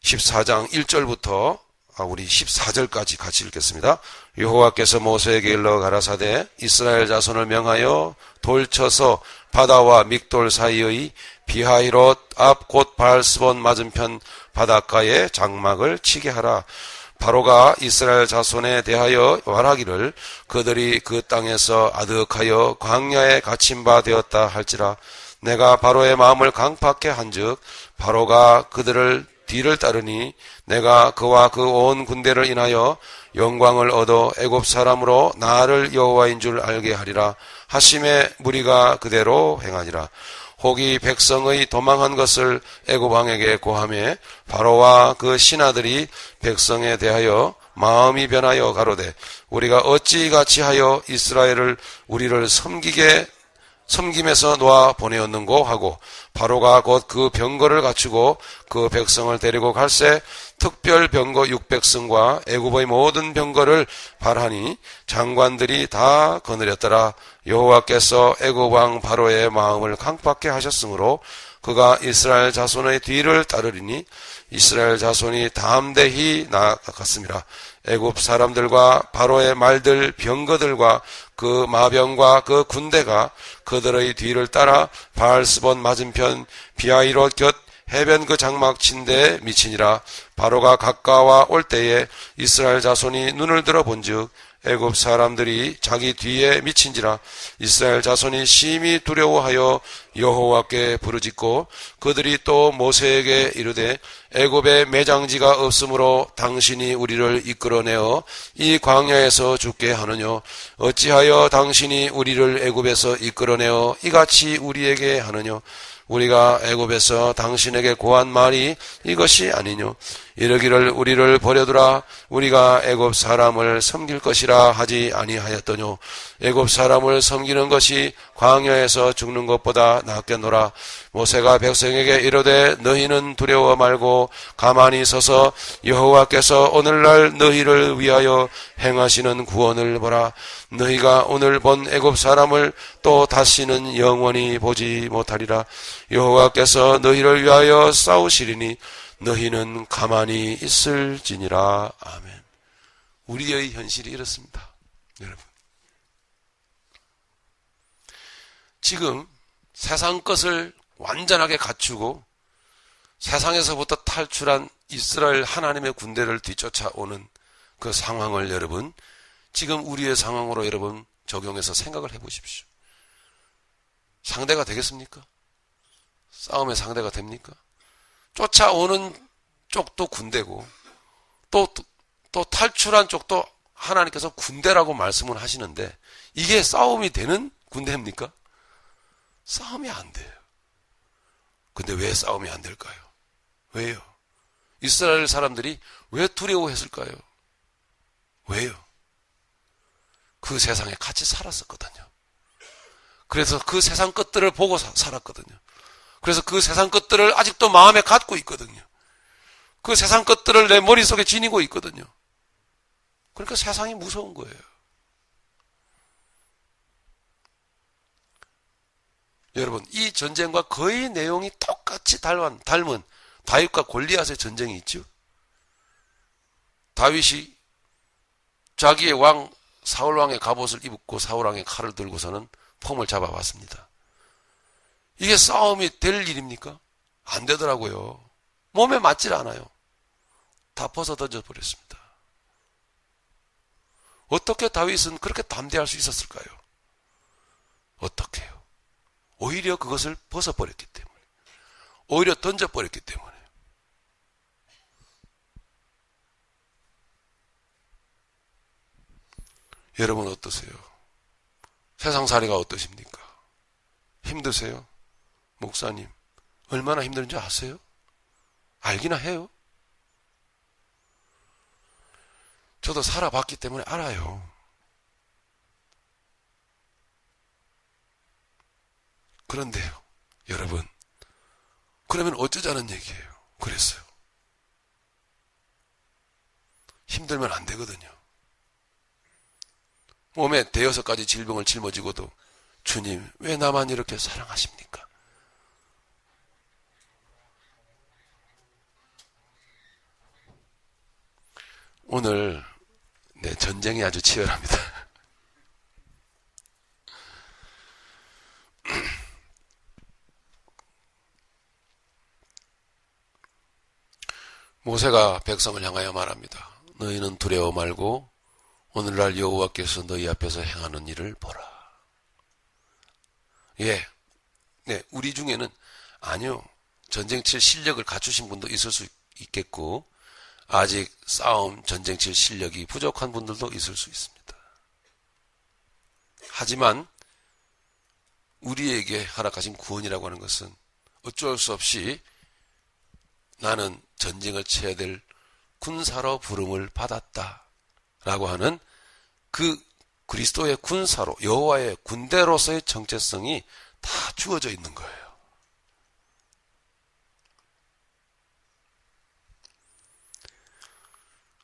14장 1절부터 우리 14절까지 같이 읽겠습니다. 여호와께서 모세에게 일러 가라사대 이스라엘 자손을 명하여 돌쳐서 바다와 믹돌 사이의 비하이롯 앞 곧 바알스본 맞은편 바닷가에 장막을 치게 하라. 바로가 이스라엘 자손에 대하여 말하기를 그들이 그 땅에서 아득하여 광야에 갇힌 바 되었다 할지라. 내가 바로의 마음을 강팍해 한즉 바로가 그들을 뒤를 따르니 내가 그와 그 온 군대를 인하여 영광을 얻어 애굽 사람으로 나를 여호와인 줄 알게 하리라 하심에 무리가 그대로 행하니라. 혹이 백성의 도망한 것을 애굽 왕에게 고하매 바로와 그 신하들이 백성에 대하여 마음이 변하여 가로되 우리가 어찌 같이 하여 이스라엘을 우리를 섬김에서 놓아 보내었는고 하고 바로가 곧 그 병거를 갖추고 그 백성을 데리고 갈새 특별 병거 600승과 애굽의 모든 병거를 발하니 장관들이 다 거느렸더라. 여호와께서 애굽 왕 바로의 마음을 강팍해 하셨으므로 그가 이스라엘 자손의 뒤를 따르리니 이스라엘 자손이 담대히 나아갔습니다. 애굽 사람들과 바로의 말들 병거들과 그 마병과 그 군대가 그들의 뒤를 따라 바알스본 맞은편 비하이롯 곁 해변 그 장막 친대에 미치니라. 바로가 가까워 올 때에 이스라엘 자손이 눈을 들어 본즉 애굽 사람들이 자기 뒤에 미친지라. 이스라엘 자손이 심히 두려워하여 여호와께 부르짖고 그들이 또 모세에게 이르되 애굽에 매장지가 없으므로 당신이 우리를 이끌어내어 이 광야에서 죽게 하느뇨. 어찌하여 당신이 우리를 애굽에서 이끌어내어 이같이 우리에게 하느뇨. 우리가 애굽에서 당신에게 고한 말이 이것이 아니뇨. 이르기를 우리를 버려두라. 우리가 애굽 사람을 섬길 것이라 하지 아니하였더뇨. 애굽 사람을 섬기는 것이 광야에서 죽는 것보다 낫겠노라. 모세가 백성에게 이르되 너희는 두려워 말고 가만히 서서 여호와께서 오늘날 너희를 위하여 행하시는 구원을 보라. 너희가 오늘 본 애굽 사람을 또 다시는 영원히 보지 못하리라. 여호와께서 너희를 위하여 싸우시리니 너희는 가만히 있을지니라. 아멘. 우리의 현실이 이렇습니다. 여러분, 지금 세상 것을 완전하게 갖추고 세상에서부터 탈출한 이스라엘 하나님의 군대를 뒤쫓아오는 그 상황을 여러분, 지금 우리의 상황으로 여러분 적용해서 생각을 해보십시오. 상대가 되겠습니까? 싸움의 상대가 됩니까? 쫓아오는 쪽도 군대고 또 탈출한 쪽도 하나님께서 군대라고 말씀을 하시는데 이게 싸움이 되는 군대입니까? 싸움이 안 돼요. 근데 왜 싸움이 안 될까요? 왜요? 이스라엘 사람들이 왜 두려워했을까요? 왜요? 그 세상에 같이 살았었거든요. 그래서 그 세상 것들을 보고 살았거든요. 그래서 그 세상 것들을 아직도 마음에 갖고 있거든요. 그 세상 것들을 내 머릿속에 지니고 있거든요. 그러니까 세상이 무서운 거예요. 여러분, 이 전쟁과 거의 내용이 똑같이 닮은 다윗과 골리앗의 전쟁이 있죠. 다윗이 자기의 사울 왕의 갑옷을 입고 사울 왕의 칼을 들고서는 폼을 잡아왔습니다. 이게 싸움이 될 일입니까? 안 되더라고요. 몸에 맞질 않아요. 다 벗어 던져버렸습니다. 어떻게 다윗은 그렇게 담대할 수 있었을까요? 어떻게요? 오히려 그것을 벗어버렸기 때문에, 오히려 던져버렸기 때문에. 여러분 어떠세요? 세상살이가 어떠십니까? 힘드세요? 목사님, 얼마나 힘든지 아세요? 알기나 해요? 저도 살아봤기 때문에 알아요. 그런데요, 여러분, 그러면 어쩌자는 얘기예요? 그랬어요. 힘들면 안 되거든요. 몸에 대여섯 가지 질병을 짊어지고도 주님, 왜 나만 이렇게 사랑하십니까? 오늘 전쟁이 아주 치열합니다. 모세가 백성을 향하여 말합니다. 너희는 두려워 말고 오늘날 여호와께서 너희 앞에서 행하는 일을 보라. 예, 우리 중에는 아니요, 전쟁 칠 실력을 갖추신 분도 있을 수 있겠고 아직 싸움, 전쟁 칠 실력이 부족한 분들도 있을 수 있습니다. 하지만 우리에게 허락하신 구원이라고 하는 것은 어쩔 수 없이 나는 전쟁을 쳐야 될 군사로 부름을 받았다 라고 하는 그 그리스도의 군사로, 여호와의 군대로서의 정체성이 다 주어져 있는 거예요.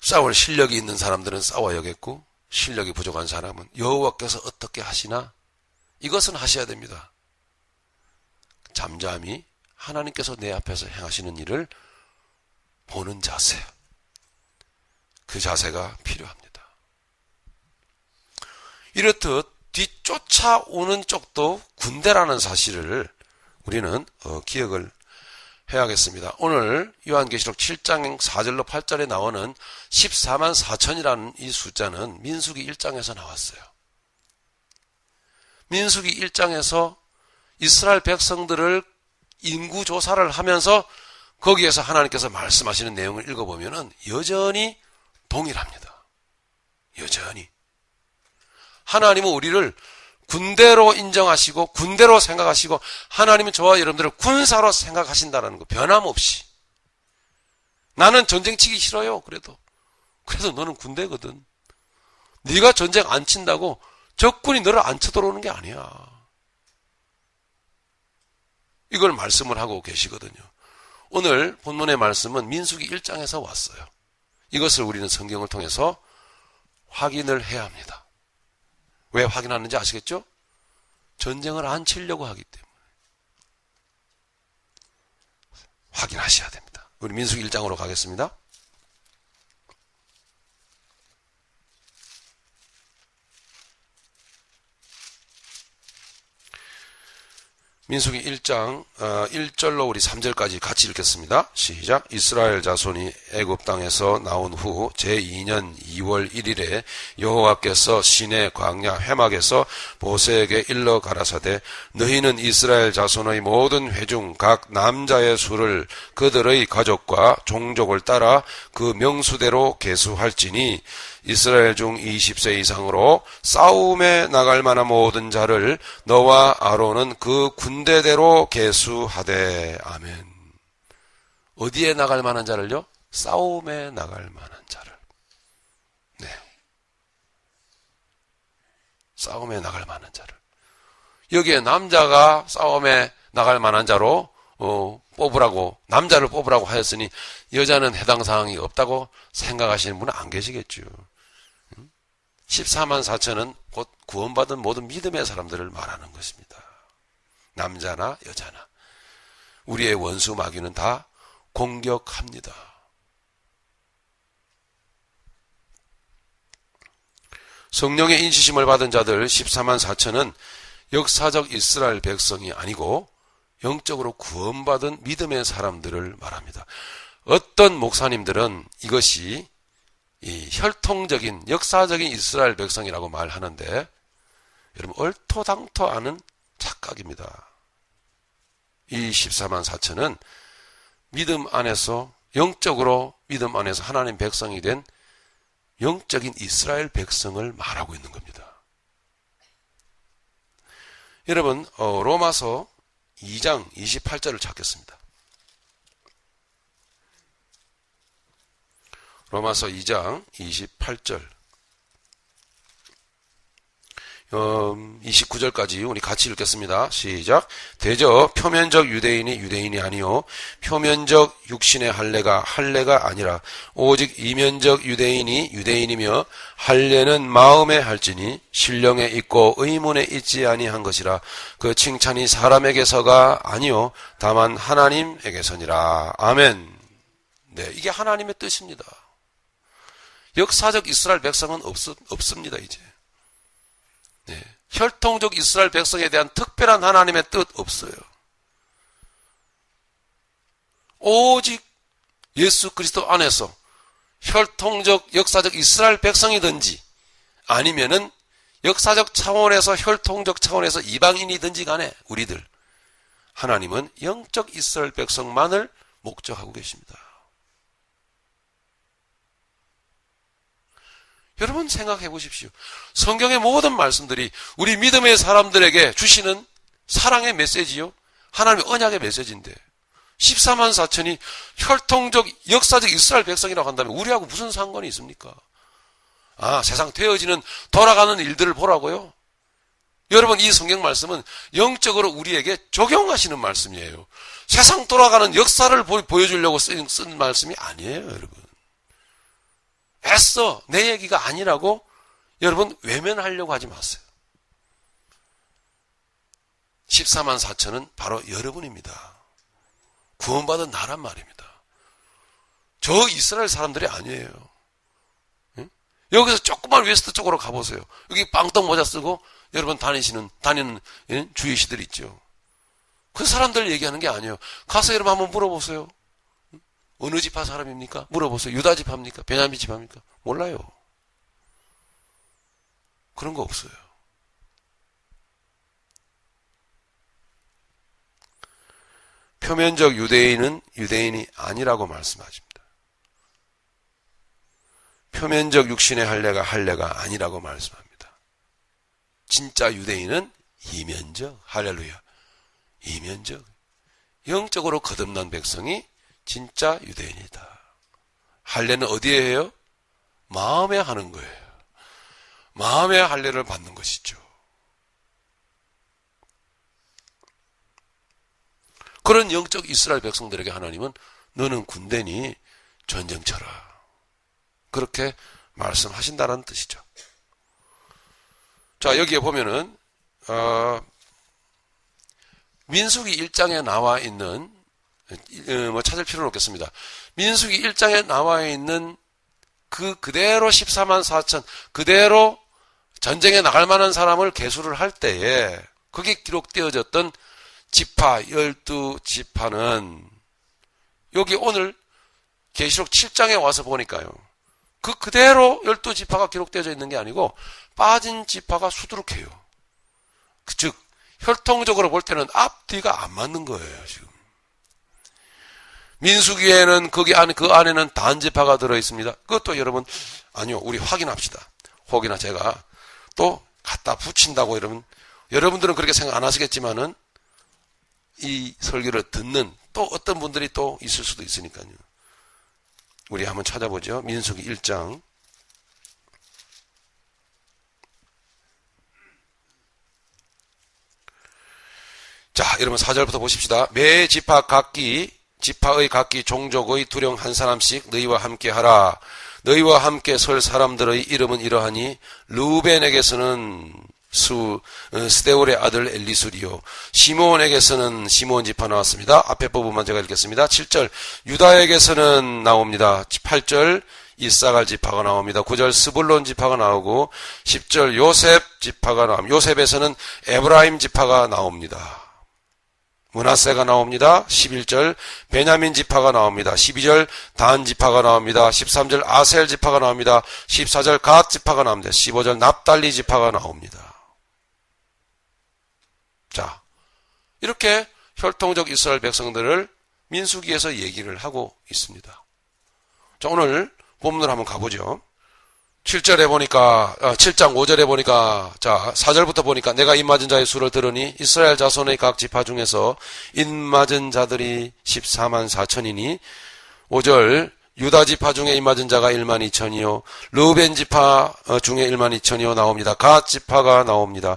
싸울 실력이 있는 사람들은 싸워야겠고 실력이 부족한 사람은 여호와께서 어떻게 하시나 이것은 하셔야 됩니다. 잠잠히 하나님께서 내 앞에서 행하시는 일을 보는 자세, 그 자세가 필요합니다. 이렇듯 뒤쫓아오는 쪽도 군대라는 사실을 우리는 기억을 해야겠습니다. 오늘 요한계시록 7장 4절로 8절에 나오는 14만 4천이라는 이 숫자는 민수기 1장에서 나왔어요. 민수기 1장에서 이스라엘 백성들을 인구조사를 하면서 거기에서 하나님께서 말씀하시는 내용을 읽어보면 여전히 동일합니다. 여전히. 하나님은 우리를 군대로 인정하시고 군대로 생각하시고 하나님은 저와 여러분들을 군사로 생각하신다는 거 변함없이. 나는 전쟁 치기 싫어요. 그래서 너는 군대거든. 네가 전쟁 안 친다고 적군이 너를 안 쳐들어오는 게 아니야. 이걸 말씀을 하고 계시거든요. 오늘 본문의 말씀은 민수기 1장에서 왔어요. 이것을 우리는 성경을 통해서 확인을 해야 합니다. 왜 확인하는지 아시겠죠? 전쟁을 안 치려고 하기 때문에. 확인하셔야 됩니다. 우리 민수기 1장으로 가겠습니다. 민수기 1장 1절로 우리 3절까지 같이 읽겠습니다. 시작. 이스라엘 자손이 애굽 땅에서 나온 후 제2년 2월 1일에 여호와께서 시내 광야 회막에서 모세에게 일러 가라사대 너희는 이스라엘 자손의 모든 회중 각 남자의 수를 그들의 가족과 종족을 따라 그 명수대로 계수할지니 이스라엘 중 20세 이상으로 싸움에 나갈 만한 모든 자를 너와 아론은 그 군대대로 계수하되. 아멘. 어디에 나갈 만한 자를요? 싸움에 나갈 만한 자를. 네. 싸움에 나갈 만한 자를. 여기에 남자가 싸움에 나갈 만한 자로 뽑으라고, 남자를 뽑으라고 하였으니 여자는 해당 사항이 없다고 생각하시는 분은 안 계시겠죠. 14만 4천은 곧 구원받은 모든 믿음의 사람들을 말하는 것입니다. 남자나 여자나 우리의 원수 마귀는 다 공격합니다. 성령의 인치심을 받은 자들 14만 4천은 역사적 이스라엘 백성이 아니고 영적으로 구원받은 믿음의 사람들을 말합니다. 어떤 목사님들은 이것이 이 혈통적인 역사적인 이스라엘 백성이라고 말하는데 여러분 얼토당토않은 착각입니다. 이 14만 4천은 믿음 안에서 영적으로 믿음 안에서 하나님 백성이 된 영적인 이스라엘 백성을 말하고 있는 겁니다. 여러분 로마서 2장 28절을 찾겠습니다. 로마서 2장 28절 29절까지 우리 같이 읽겠습니다. 시작. 대저 표면적 유대인이 유대인이 아니요 표면적 육신의 할례가 아니라 오직 이면적 유대인이 유대인이며 할례는 마음에 할지니 신령에 있고 의문에 있지 아니한 것이라. 그 칭찬이 사람에게서가 아니요 다만 하나님에게서니라. 아멘. 네, 이게 하나님의 뜻입니다. 역사적 이스라엘 백성은 없습니다, 이제. 네. 혈통적 이스라엘 백성에 대한 특별한 하나님의 뜻 없어요. 오직 예수 그리스도 안에서 혈통적, 역사적 이스라엘 백성이든지 아니면은 역사적 차원에서 혈통적 차원에서 이방인이든지 간에 우리들 하나님은 영적 이스라엘 백성만을 목적하고 계십니다. 여러분 생각해 보십시오. 성경의 모든 말씀들이 우리 믿음의 사람들에게 주시는 사랑의 메시지요. 하나님의 언약의 메시지인데 14만 4천이 혈통적 역사적 이스라엘 백성이라고 한다면 우리하고 무슨 상관이 있습니까? 아, 세상 되어지는 돌아가는 일들을 보라고요? 여러분 이 성경 말씀은 영적으로 우리에게 적용하시는 말씀이에요. 세상 돌아가는 역사를 보여주려고 쓴 말씀이 아니에요, 여러분. 애써 내 얘기가 아니라고 여러분 외면하려고 하지 마세요. 14만 4천은 바로 여러분입니다. 구원받은 나란 말입니다. 저 이스라엘 사람들이 아니에요. 응? 여기서 조그만 웨스트 쪽으로 가보세요. 여기 빵떡 모자 쓰고 여러분 다니는 주이시들 있죠. 그 사람들 얘기하는 게 아니에요. 가서 여러분 한번 물어보세요. 어느 지파 사람입니까? 물어보세요. 유다 지파입니까? 베냐민 지파입니까? 몰라요. 그런 거 없어요. 표면적 유대인은 유대인이 아니라고 말씀하십니다. 표면적 육신의 할례가 아니라고 말씀합니다. 진짜 유대인은 이면적, 할렐루야, 이면적, 영적으로 거듭난 백성이 진짜 유대인이다. 할례는 어디에 해요? 마음에 하는 거예요. 마음의 할례를 받는 것이죠. 그런 영적 이스라엘 백성들에게 하나님은 너는 군대니 전쟁 쳐라. 그렇게 말씀하신다는 뜻이죠. 자, 여기에 보면은 민수기 1장에 나와 있는 찾을 필요는 없겠습니다. 민수기 1장에 나와 있는 그대로 14만 4천 그대로 전쟁에 나갈 만한 사람을 계수를 할 때에 거기에 기록되어졌던 지파 12지파는 여기 오늘 계시록 7장에 와서 보니까요. 그대로 12지파가 기록되어져 있는 게 아니고 빠진 지파가 수두룩해요. 즉 혈통적으로 볼 때는 앞뒤가 안 맞는 거예요, 지금. 민수기에는 그 안에는 단지파가 들어 있습니다. 그것도 여러분 아니요, 우리 확인합시다. 혹이나 제가 또 갖다 붙인다고 여러분들은 그렇게 생각 안 하시겠지만은 이 설교를 듣는 또 어떤 분들이 또 있을 수도 있으니까요. 우리 한번 찾아보죠. 민수기 1장. 자, 여러분 4절부터 보십시다. 매 지파의 각기 종족의 두령 한 사람씩 너희와 함께 하라. 너희와 함께 설 사람들의 이름은 이러하니 루벤에게서는 스데울의 아들 엘리술이요. 시므온에게서는 시므온 지파 나왔습니다. 앞에 부분만 제가 읽겠습니다. 7절 유다에게서는 나옵니다. 8절 이사갈 지파가 나옵니다. 9절 스불론 지파가 나오고 10절 요셉 지파가 나옵니다. 요셉에서는 에브라임 지파가 나옵니다. 므낫세가 나옵니다. 11절 베냐민 지파가 나옵니다. 12절 단 지파가 나옵니다. 13절 아셀 지파가 나옵니다. 14절 갓 지파가 나옵니다. 15절 납달리 지파가 나옵니다. 자, 이렇게 혈통적 이스라엘 백성들을 민수기에서 얘기를 하고 있습니다. 자, 오늘 본문으로 한번 가보죠. 7절에 보니까 7장 5절에 보니까 자 4절부터 보니까 내가 입맞은 자의 수를 들으니 이스라엘 자손의 각 지파 중에서 입맞은 자들이 14만 4천이니 5절 유다 지파 중에 입맞은 자가 1만 2천이요 르우벤 지파 중에 1만 2천이요 나옵니다. 갓 지파가 나옵니다.